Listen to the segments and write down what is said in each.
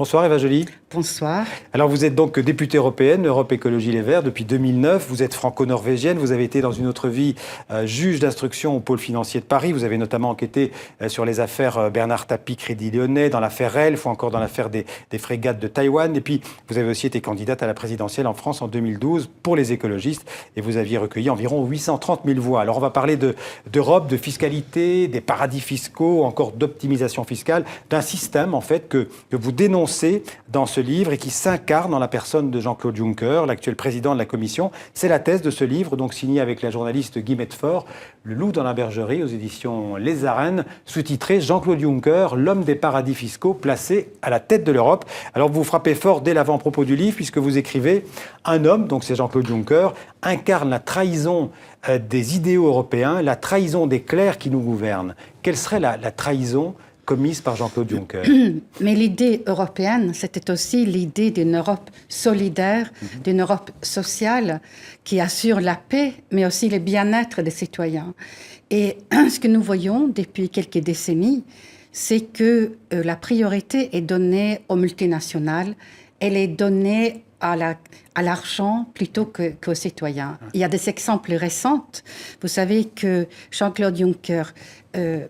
Bonsoir Eva Joly. Bonsoir. Alors vous êtes donc députée européenne, Europe Écologie Les Verts, depuis 2009. Vous êtes franco-norvégienne, vous avez été dans une autre vie juge d'instruction au pôle financier de Paris. Vous avez notamment enquêté sur les affaires Bernard Tapie, Crédit Lyonnais, dans l'affaire Elf ou encore dans l'affaire des frégates de Taïwan. Et puis vous avez aussi été candidate à la présidentielle en France en 2012 pour les écologistes et vous aviez recueilli environ 830 000 voix. Alors on va parler d'Europe, de fiscalité, des paradis fiscaux, encore d'optimisation fiscale, d'un système en fait que vous dénoncez dans ce livre et qui s'incarne dans la personne de Jean-Claude Juncker, l'actuel président de la Commission. C'est la thèse de ce livre, donc signé avec la journaliste Guy Medfort, Le loup dans la bergerie, aux éditions Les Arènes, sous-titré Jean-Claude Juncker, l'homme des paradis fiscaux placé à la tête de l'Europe. Alors vous frappez fort dès l'avant-propos du livre puisque vous écrivez « Un homme, donc c'est Jean-Claude Juncker, incarne la trahison des idéaux européens, la trahison des clercs qui nous gouvernent ». Quelle serait la trahison commise par Jean-Claude Juncker? Mais l'idée européenne, c'était aussi l'idée d'une Europe solidaire, d'une Europe sociale qui assure la paix, mais aussi le bien-être des citoyens. Et ce que nous voyons depuis quelques décennies, c'est que la priorité est donnée aux multinationales, elle est donnée à l'argent plutôt qu'aux citoyens. Il y a des exemples récents. Vous savez que Jean-Claude Juncker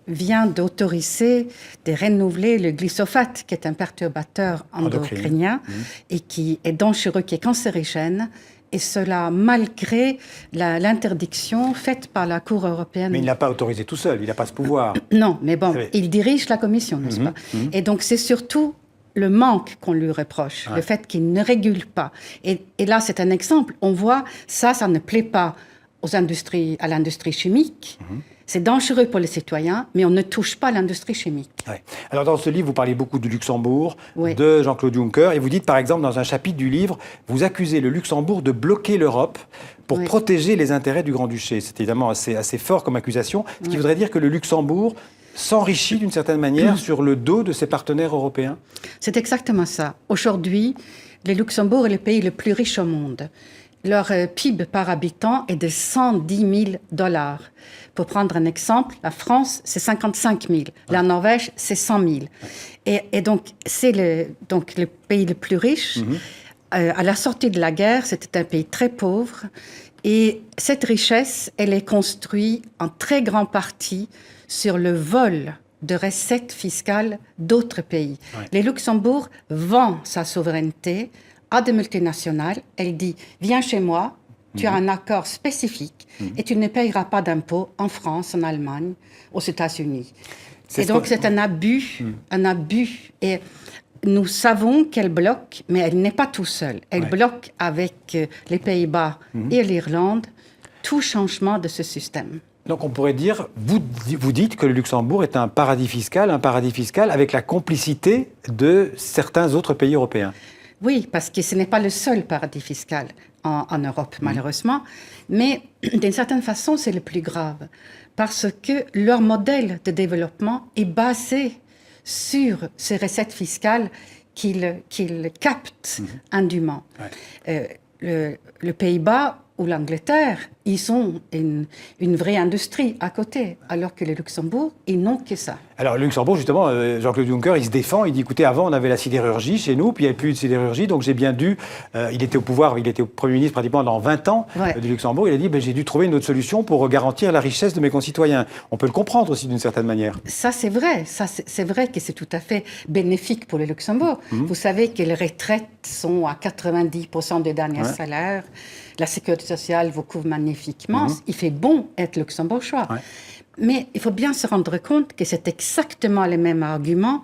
vient d'autoriser de renouveler le glyphosate, qui est un perturbateur endocrinien et qui est dangereux, qui est cancérigène. Et cela malgré l'interdiction faite par la Cour européenne. Mais il ne l'a pas autorisé tout seul, il n'a pas ce pouvoir. Non, mais bon, il dirige la Commission, n'est-ce pas? Et donc c'est surtout le manque qu'on lui reproche, le fait qu'il ne régule pas. Et là, c'est un exemple. On voit, ça ne plaît pas à l'industrie chimique. C'est dangereux pour les citoyens, mais on ne touche pas l'industrie chimique. Ouais. Alors dans ce livre, vous parlez beaucoup du Luxembourg, de Jean-Claude Juncker, et vous dites par exemple dans un chapitre du livre, vous accusez le Luxembourg de bloquer l'Europe pour protéger les intérêts du Grand-Duché. C'est évidemment assez fort comme accusation, ce qui voudrait dire que le Luxembourg s'enrichit d'une certaine manière sur le dos de ses partenaires européens. C'est exactement ça. Aujourd'hui, le Luxembourg est le pays le plus riche au monde. Leur PIB par habitant est de 110 000 $. Pour prendre un exemple, la France, c'est 55 000. La Norvège, c'est 100 000. Et donc, c'est le pays le plus riche. À la sortie de la guerre, c'était un pays très pauvre. Et cette richesse, elle est construite en très grande partie sur le vol de recettes fiscales d'autres pays. Le Luxembourg vend sa souveraineté à des multinationales. Elle dit « Viens chez moi, tu as un accord spécifique et tu ne payeras pas d'impôts en France, en Allemagne, aux États-Unis. » Et donc c'est un abus, un abus. Et nous savons qu'elle bloque, mais elle n'est pas tout seule. Elle bloque avec les Pays-Bas et l'Irlande tout changement de ce système. Donc on pourrait dire, vous dites que le Luxembourg est un paradis fiscal avec la complicité de certains autres pays européens. Oui, parce que ce n'est pas le seul paradis fiscal en Europe, malheureusement. Mais d'une certaine façon, c'est le plus grave. Parce que leur modèle de développement est basé sur ces recettes fiscales qu'ils captent indûment. Le Pays-Bas ou l'Angleterre, ils ont une vraie industrie à côté, alors que le Luxembourg, ils n'ont que ça. Alors le Luxembourg, justement, Jean-Claude Juncker, il se défend, il dit, écoutez, avant on avait la sidérurgie chez nous, puis il n'y avait plus de sidérurgie, donc j'ai bien dû, il était au pouvoir, il était Premier ministre pratiquement pendant 20 ans du Luxembourg, il a dit, j'ai dû trouver une autre solution pour garantir la richesse de mes concitoyens. On peut le comprendre aussi d'une certaine manière. Ça c'est vrai, c'est vrai que c'est tout à fait bénéfique pour le Luxembourg. Vous savez que les retraites sont à 90% des derniers salaires, la sécurité sociale vous couvre magnifiquement, il fait bon être luxembourgeois. Mais il faut bien se rendre compte que c'est exactement les mêmes arguments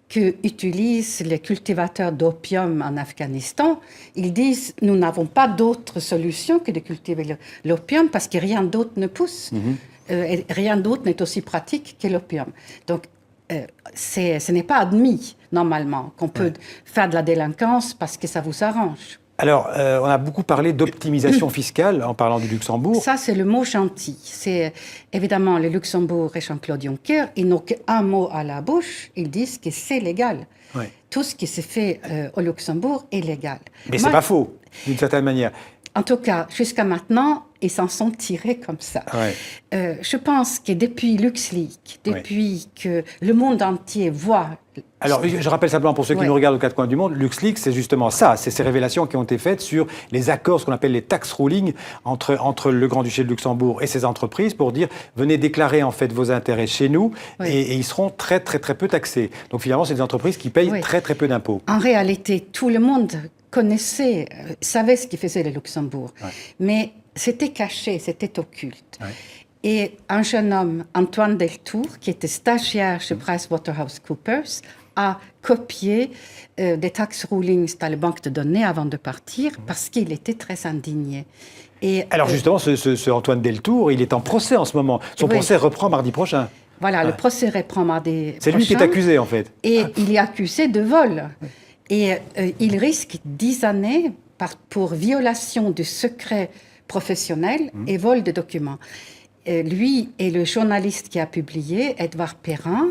qu'utilisent les cultivateurs d'opium en Afghanistan. Ils disent, nous n'avons pas d'autre solution que de cultiver l'opium parce que rien d'autre ne pousse. Et rien d'autre n'est aussi pratique que l'opium. Donc, ce n'est pas admis, normalement, qu'on peut faire de la délinquance parce que ça vous arrange. Alors, on a beaucoup parlé d'optimisation fiscale en parlant du Luxembourg. Ça, c'est le mot gentil. C'est évidemment le Luxembourg et Jean-Claude Juncker, ils n'ont qu'un mot à la bouche, ils disent que c'est légal. Tout ce qui se fait au Luxembourg est légal. Mais ce n'est pas faux, d'une certaine manière. En tout cas, jusqu'à maintenant, ils s'en sont tirés comme ça. Ouais. Je pense que depuis LuxLeaks, depuis que le monde entier voit... Alors, je rappelle simplement pour ceux qui nous regardent aux quatre coins du monde, LuxLeaks, c'est justement ça, c'est ces révélations qui ont été faites sur les accords, ce qu'on appelle les tax rulings, entre le Grand-Duché de Luxembourg et ses entreprises pour dire, venez déclarer en fait vos intérêts chez nous et ils seront très très très peu taxés. Donc finalement, c'est des entreprises qui payent très très peu d'impôts. En réalité, tout le monde connaissait, savait ce qui faisait le Luxembourg, mais c'était caché, c'était occulte. Ouais. Et un jeune homme, Antoine Deltour, qui était stagiaire chez PricewaterhouseCoopers, a copié des tax rulings dans les banques de données avant de partir parce qu'il était très indigné. Et, alors justement, ce Antoine Deltour, il est en procès en ce moment. Son procès reprend mardi prochain. Voilà, le procès reprend mardi prochain. C'est lui qui est accusé en fait. Et il est accusé de vol. Et il risque 10 années pour violation du secret professionnel et vol de documents. Lui et le journaliste qui a publié, Edouard Perrin,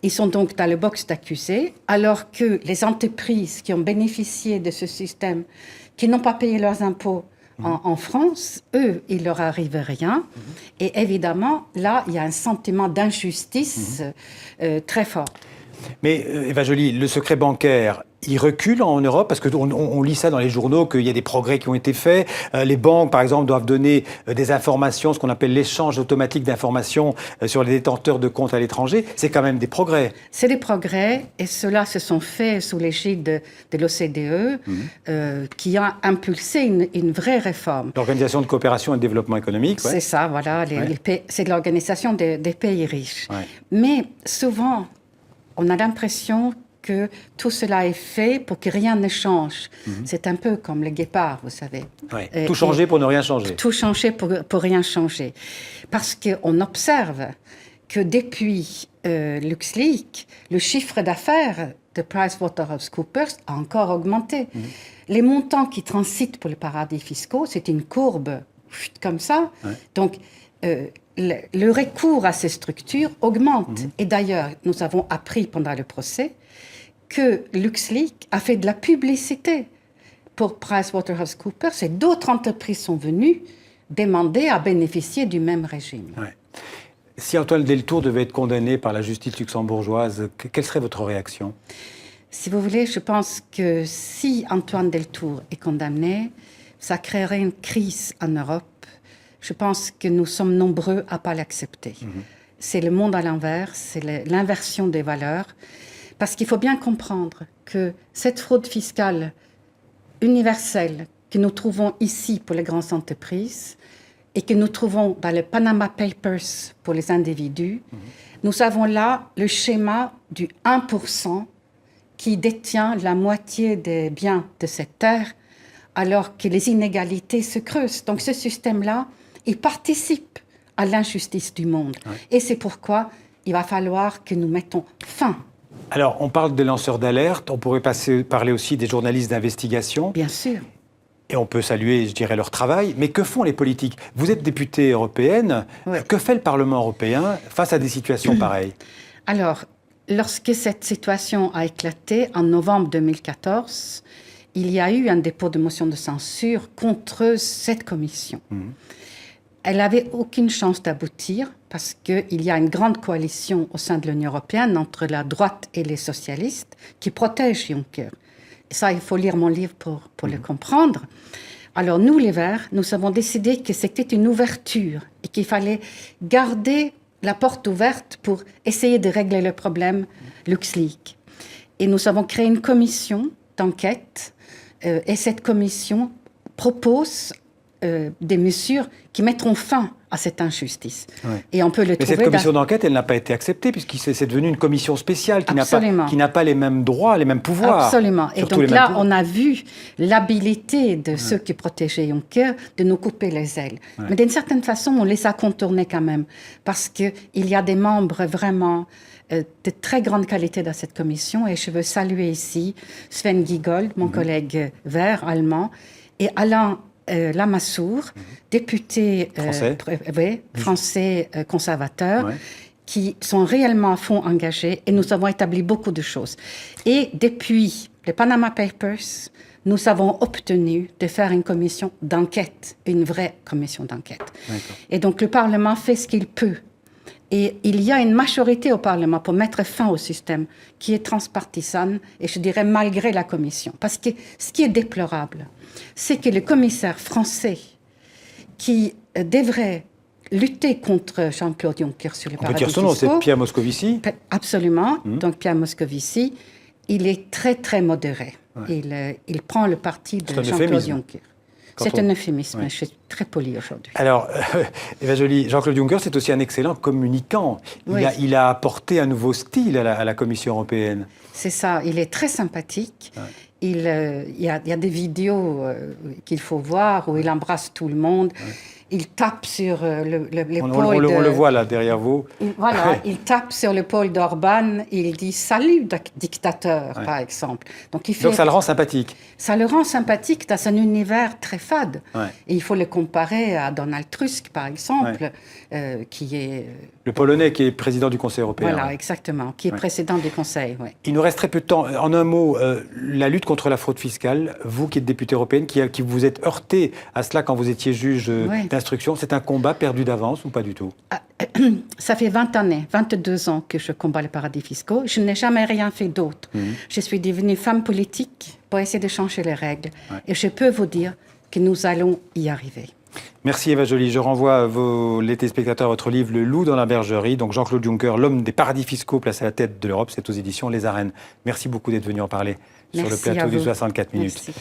ils sont donc dans le box d'accusés, alors que les entreprises qui ont bénéficié de ce système, qui n'ont pas payé leurs impôts en France, eux, il leur arrive rien. Et évidemment, là, il y a un sentiment d'injustice très fort. Mais Eva Joly, le secret bancaire, il recule en Europe parce qu'on lit ça dans les journaux qu'il y a des progrès qui ont été faits. Les banques, par exemple, doivent donner des informations, ce qu'on appelle l'échange automatique d'informations sur les détenteurs de comptes à l'étranger. C'est quand même des progrès. C'est des progrès et ceux-là se sont faits sous l'égide de l'OCDE qui a impulsé une vraie réforme. L'Organisation de coopération et de développement économique. C'est ça, voilà. C'est l'organisation des pays riches. Ouais. Mais souvent, on a l'impression que tout cela est fait pour que rien ne change. C'est un peu comme le guépard, vous savez. Ouais. Tout changer pour ne rien changer. Tout changer pour rien changer. Parce qu'on observe que depuis LuxLeaks, le chiffre d'affaires de PricewaterhouseCoopers a encore augmenté. Les montants qui transitent pour les paradis fiscaux, c'est une courbe comme ça. Ouais. Donc, le recours à ces structures augmente. Et d'ailleurs, nous avons appris pendant le procès que LuxLeaks a fait de la publicité pour PricewaterhouseCoopers et d'autres entreprises sont venues demander à bénéficier du même régime. Ouais. Si Antoine Deltour devait être condamné par la justice luxembourgeoise, quelle serait votre réaction ? Si vous voulez, je pense que si Antoine Deltour est condamné, ça créerait une crise en Europe. Je pense que nous sommes nombreux à ne pas l'accepter. C'est le monde à l'envers, c'est l'inversion des valeurs. Parce qu'il faut bien comprendre que cette fraude fiscale universelle que nous trouvons ici pour les grandes entreprises et que nous trouvons dans le Panama Papers pour les individus, nous avons là le schéma du 1% qui détient la moitié des biens de cette terre alors que les inégalités se creusent. Donc ce système-là, il participe à l'injustice du monde. Ouais. Et c'est pourquoi il va falloir que nous mettons fin. Alors, on parle des lanceurs d'alerte, on pourrait parler aussi des journalistes d'investigation. Bien sûr. Et on peut saluer, je dirais, leur travail. Mais que font les politiques ? Vous êtes députée européenne. Ouais. Que fait le Parlement européen face à des situations pareilles ? Alors, lorsque cette situation a éclaté en novembre 2014, il y a eu un dépôt de motion de censure contre cette commission. Elle n'avait aucune chance d'aboutir parce qu'il y a une grande coalition au sein de l'Union européenne entre la droite et les socialistes qui protègent Juncker. Et ça, il faut lire mon livre pour le comprendre. Alors nous, les Verts, nous avons décidé que c'était une ouverture et qu'il fallait garder la porte ouverte pour essayer de régler le problème LuxLeaks. Et nous avons créé une commission d'enquête et cette commission propose des mesures qui mettront fin à cette injustice. Ouais. Et on peut le trouver... Mais cette commission d'enquête, elle n'a pas été acceptée puisque c'est devenu une commission spéciale qui n'a pas les mêmes droits, les mêmes pouvoirs. Absolument. Et donc là, on a vu l'habilité de ceux qui protégeaient Juncker de nous couper les ailes. Ouais. Mais d'une certaine façon, on les a contournés quand même parce qu'il y a des membres vraiment de très grande qualité dans cette commission et je veux saluer ici Sven Giegold, mon collègue vert allemand, et Alain Lamassoure, député français conservateur, qui sont réellement à fond engagés et nous avons établi beaucoup de choses. Et depuis les Panama Papers, nous avons obtenu de faire une commission d'enquête, une vraie commission d'enquête. Et donc le Parlement fait ce qu'il peut. Et il y a une majorité au Parlement pour mettre fin au système qui est transpartisane, et je dirais malgré la Commission. Parce que ce qui est déplorable, c'est que le commissaire français qui devrait lutter contre Jean-Claude Juncker sur les paradis fiscaux... On peut dire son nom, c'est Pierre Moscovici. Absolument. Donc Pierre Moscovici, il est très très modéré. Ouais. Il prend le parti de Jean-Claude Juncker. C'est un euphémisme, je suis très poli aujourd'hui. Alors, Eva Joly, Jean-Claude Juncker, c'est aussi un excellent communicant. Il a apporté un nouveau style à la Commission européenne. C'est ça, il est très sympathique. Ouais. Il y a des vidéos qu'il faut voir où il embrasse tout le monde. Ouais. Il tape sur l'épaule on le voit là, derrière vous. Voilà, il tape sur l'épaule d'Orban, il dit « Salut, dictateur », par exemple. Donc ça le rend sympathique. Ça le rend sympathique dans un univers très fade. Ouais. Et il faut le comparer à Donald Tusk, par exemple, qui est... Le Polonais qui est président du Conseil européen. Voilà, exactement, qui est président du Conseil. Ouais. Il nous reste très peu de temps. En un mot, la lutte contre la fraude fiscale, vous qui êtes députée européenne, qui vous êtes heurté à cela quand vous étiez juge d'instruction, c'est un combat perdu d'avance ou pas du tout? Ça fait 22 ans que je combats les paradis fiscaux. Je n'ai jamais rien fait d'autre. Je suis devenue femme politique pour essayer de changer les règles. Et je peux vous dire que nous allons y arriver. Merci Eva Joly. Je renvoie les téléspectateurs à votre livre « Le loup dans la bergerie ». Donc Jean-Claude Juncker, l'homme des paradis fiscaux placé à la tête de l'Europe, c'est aux éditions Les Arènes. Merci beaucoup d'être venu en parler sur le plateau du 64 minutes. Merci.